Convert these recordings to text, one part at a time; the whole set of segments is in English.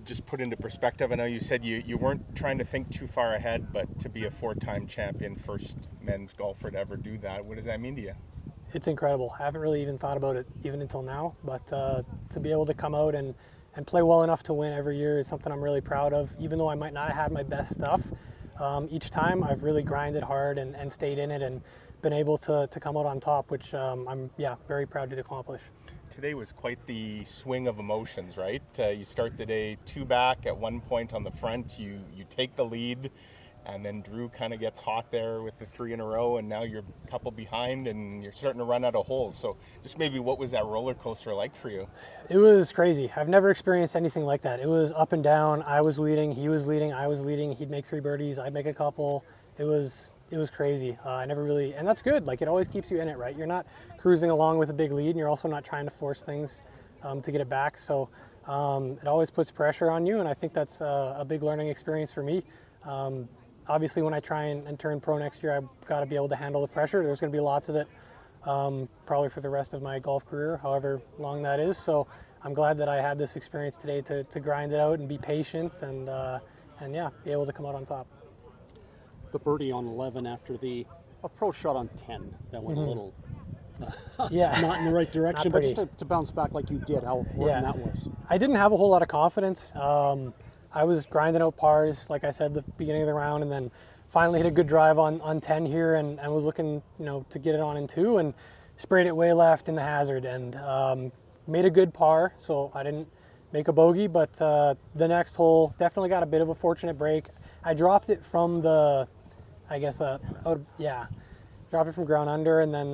Just put into perspective, I know you said you weren't trying to think too far ahead, but to be a four-time champion, first men's golfer to ever do that, what does that mean to you? It's incredible. I haven't really even thought about it even until now, but to be able to come out and play well enough to win every year is something I'm really proud of. Even though I might not have had my best stuff, each time I've really grinded hard and stayed in it and been able to come out on top, which I'm very proud to accomplish. Today was quite the swing of emotions, right? You start the day two back at one point on the front, you take the lead, and then Drew kind of gets hot there with the three in a row, and now you're a couple behind and you're starting to run out of holes. So just maybe what was that roller coaster like for you? It was crazy. I've never experienced anything like that. It was up and down. I was leading, he was leading, I was leading. He'd make 3 birdies, I'd make a couple. It was crazy. I never really, and that's good. Like, it always keeps you in it, right? You're not cruising along with a big lead, and you're also not trying to force things to get it back. So it always puts pressure on you, and I think that's a big learning experience for me. Obviously, when I try and turn pro next year, I've got to be able to handle the pressure. There's going to be lots of it, probably for the rest of my golf career, however long that is. So I'm glad that I had this experience today to grind it out and be patient and be able to come out on top. The birdie on 11 after the approach shot on 10 that went a little not in the right direction, but just to bounce back like you did, how important that was. I didn't have a whole lot of confidence. I was grinding out pars, like I said, the beginning of the round, and then finally hit a good drive on 10 here and was looking, to get it on in 2 and sprayed it way left in the hazard and made a good par, so I didn't make a bogey, but the next hole definitely got a bit of a fortunate break. I dropped it from dropped it from ground under, and then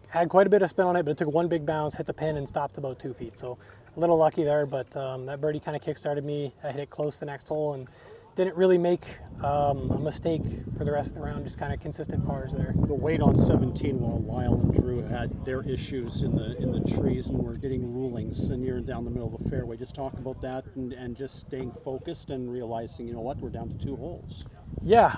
had quite a bit of spin on it, but it took one big bounce, hit the pin, and stopped about 2 feet. So a little lucky there, but that birdie kind of kick-started me. I hit it close the next hole and didn't really make a mistake for the rest of the round, just kind of consistent pars there. The wait on 17 while Lyle and Drew had their issues in the trees and were getting rulings, and you're down the middle of the fairway. Just talk about that and just staying focused and realizing, we're down to 2 holes. Yeah,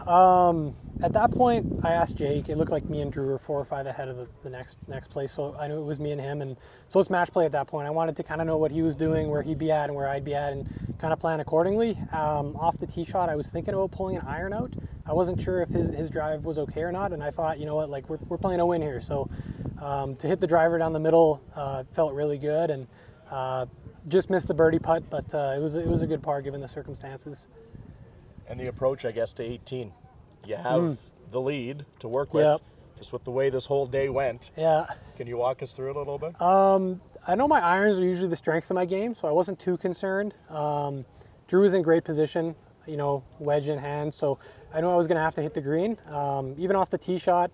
at that point, I asked Jake. It looked like me and Drew were 4 or 5 ahead of the next place, so I knew it was me and him. And so it's match play at that point. I wanted to kind of know what he was doing, where he'd be at, and where I'd be at, and kind of plan accordingly. Off the tee shot, I was thinking about pulling an iron out. I wasn't sure if his drive was okay or not, and I thought, we're playing a win here. So to hit the driver down the middle felt really good, and just missed the birdie putt, but it was a good par given the circumstances. And the approach, I guess, to 18. You have the lead to work with, just with the way this whole day went. Yeah. Can you walk us through it a little bit? I know my irons are usually the strength of my game, so I wasn't too concerned. Drew was in great position, wedge in hand, so I knew I was going to have to hit the green. Even off the tee shot,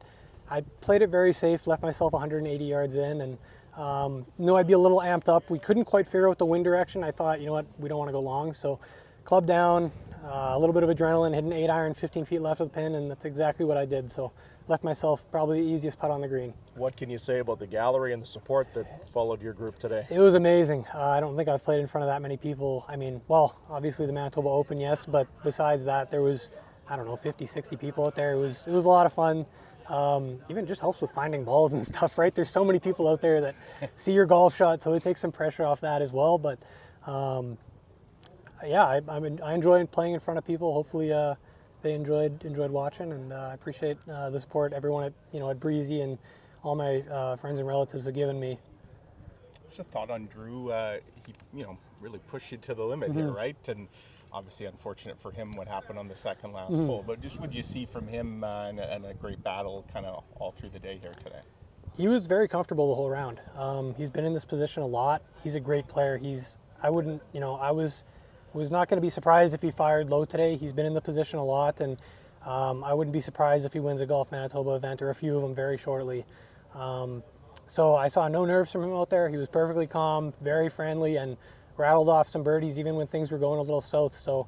I played it very safe, left myself 180 yards in, and knew I'd be a little amped up. We couldn't quite figure out the wind direction. I thought, we don't want to go long, so club down, a little bit of adrenaline, hit an 8-iron, 15 feet left of the pin, and that's exactly what I did. So left myself probably the easiest putt on the green. What can you say about the gallery and the support that followed your group today? It was amazing. I don't think I've played in front of that many people. I mean, obviously the Manitoba Open, yes, but besides that, there was, 50, 60 people out there. It was a lot of fun. Even just helps with finding balls and stuff, right? There's so many people out there that see your golf shot, so it takes some pressure off that as well. But I enjoy playing in front of people. Hopefully they enjoyed watching, and I appreciate the support everyone at Breezy and all my friends and relatives have given me. Just a thought on Drew. He really pushed you to the limit here, right? And obviously unfortunate for him what happened on the second last hole. But just what you see from him in a great battle kind of all through the day here today? He was very comfortable the whole round. He's been in this position a lot. He's a great player. I was not going to be surprised if he fired low today. He's been in the position a lot, and I wouldn't be surprised if he wins a Golf Manitoba event or a few of them very shortly. So I saw no nerves from him out there. He was perfectly calm, very friendly, and rattled off some birdies even when things were going a little south. So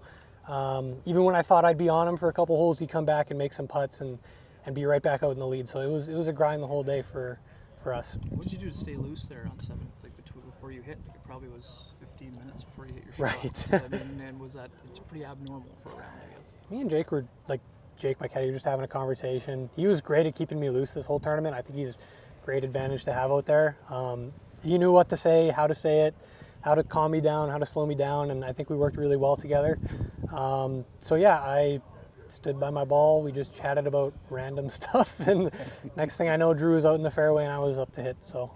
even when I thought I'd be on him for a couple holes, he'd come back and make some putts and be right back out in the lead. So it was a grind the whole day for us. What did you do to stay loose there on 7? Before you hit, it probably was 15 minutes before you hit your shot. Right. And it's pretty abnormal for a round, I guess. Me and Jake were, Jake, my caddy, were just having a conversation. He was great at keeping me loose this whole tournament. I think he's a great advantage to have out there. He knew what to say, how to say it, how to calm me down, how to slow me down, and I think we worked really well together. So yeah, I stood by my ball. We just chatted about random stuff, and next thing I know, Drew was out in the fairway and I was up to hit. So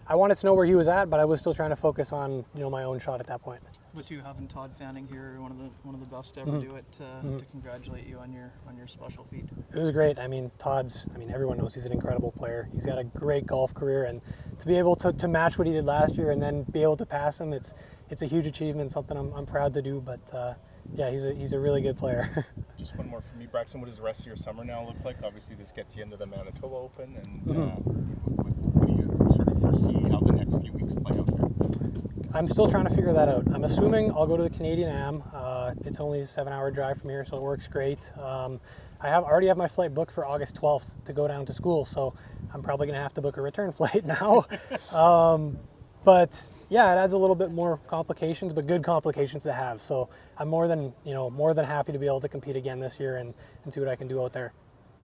I wanted to know where he was at, but I was still trying to focus on my own shot at that point. With you having Todd Fanning here, one of the best to ever do it, to congratulate you on your special feat. It was great. I mean, everyone knows he's an incredible player. He's got a great golf career, and to be able to match what he did last year and then be able to pass him, it's a huge achievement, something I'm proud to do. But yeah, he's a really good player. Just one more from me, Braxton. What does the rest of your summer now look like? Obviously, this gets you into the Manitoba Open, and what do you sort of foresee how the next few weeks play out here? I'm still trying to figure that out. I'm assuming I'll go to the Canadian Am. It's only a 7-hour drive from here, so it works great. I already have my flight booked for August 12th to go down to school, so I'm probably going to have to book a return flight now. But yeah, it adds a little bit more complications, but good complications to have. So I'm more than happy to be able to compete again this year and see what I can do out there.